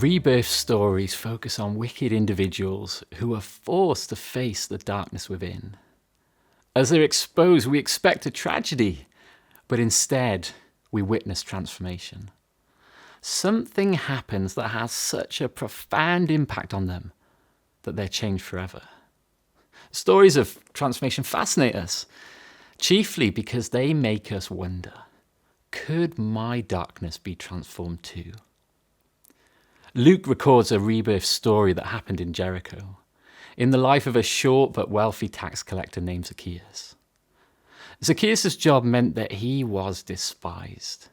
Rebirth stories focus on wicked individuals who are forced to face the darkness within. As they're exposed, we expect a tragedy, but instead we witness transformation. Something happens that has such a profound impact on them that they're changed forever. Stories of transformation fascinate us, chiefly because they make us wonder, could my darkness be transformed too? Luke records a rebirth story that happened in Jericho, in the life of a short but wealthy tax collector named Zacchaeus. Zacchaeus' job meant that he was despised.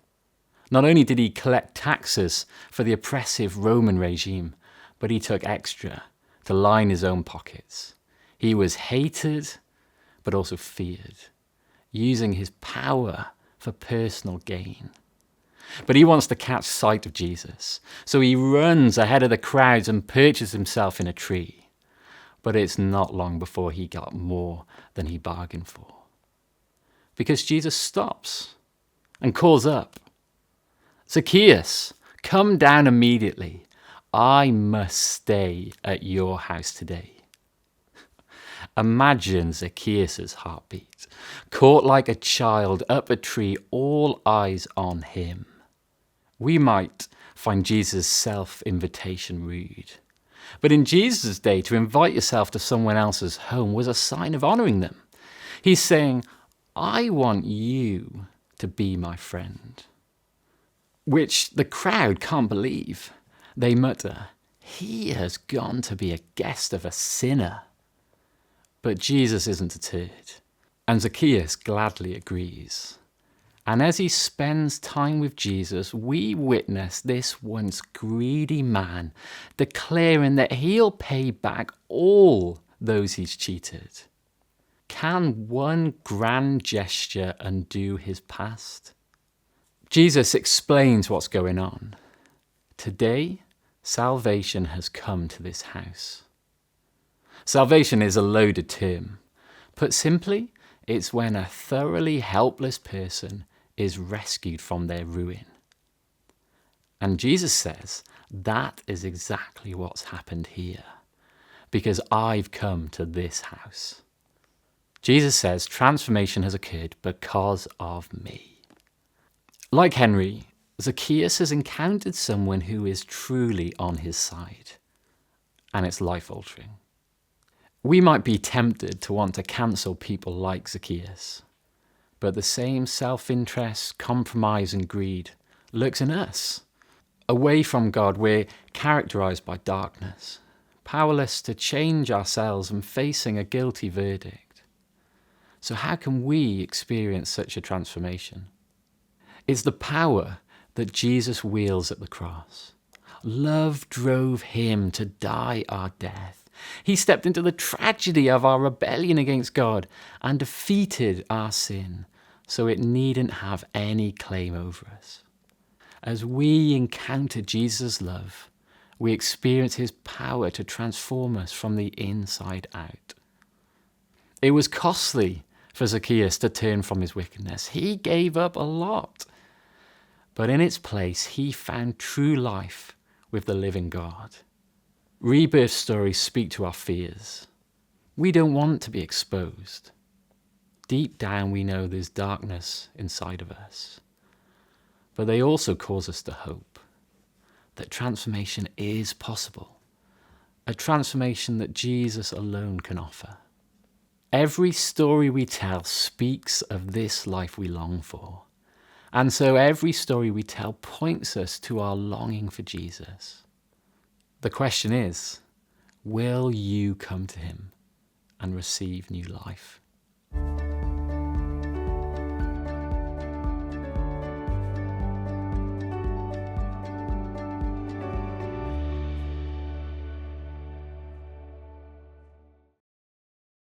Not only did he collect taxes for the oppressive Roman regime, but he took extra to line his own pockets. He was hated, but also feared, using his power for personal gain. But he wants to catch sight of Jesus, so he runs ahead of the crowds and perches himself in a tree. But it's not long before he got more than he bargained for. Because Jesus stops and calls up, "Zacchaeus, come down immediately. I must stay at your house today." Imagine Zacchaeus' heartbeat, caught like a child up a tree, all eyes on him. We might find Jesus' self-invitation rude. But in Jesus' day, to invite yourself to someone else's home was a sign of honoring them. He's saying, I want you to be my friend. Which the crowd can't believe. They mutter, he has gone to be a guest of a sinner. But Jesus isn't deterred, and Zacchaeus gladly agrees. And as he spends time with Jesus, we witness this once greedy man declaring that he'll pay back all those he's cheated. Can one grand gesture undo his past? Jesus explains what's going on. Today, salvation has come to this house. Salvation is a loaded term. Put simply, it's when a thoroughly helpless person is rescued from their ruin. And Jesus says that is exactly what's happened here, because I've come to this house. Jesus says transformation has occurred because of me. Like Henry, Zacchaeus has encountered someone who is truly on his side, and it's life-altering. We might be tempted to want to cancel people like Zacchaeus, but the same self-interest, compromise and greed lurks in us. Away from God, we're characterized by darkness, powerless to change ourselves and facing a guilty verdict. So how can we experience such a transformation? It's the power that Jesus wields at the cross. Love drove him to die our death. He stepped into the tragedy of our rebellion against God and defeated our sin, so it needn't have any claim over us. As we encounter Jesus' love, we experience his power to transform us from the inside out. It was costly for Zacchaeus to turn from his wickedness. He gave up a lot. But in its place, he found true life with the living God. Rebirth stories speak to our fears. We don't want to be exposed. Deep down, we know there's darkness inside of us. But they also cause us to hope that transformation is possible, a transformation that Jesus alone can offer. Every story we tell speaks of this life we long for. And so every story we tell points us to our longing for Jesus. The question is, will you come to him and receive new life?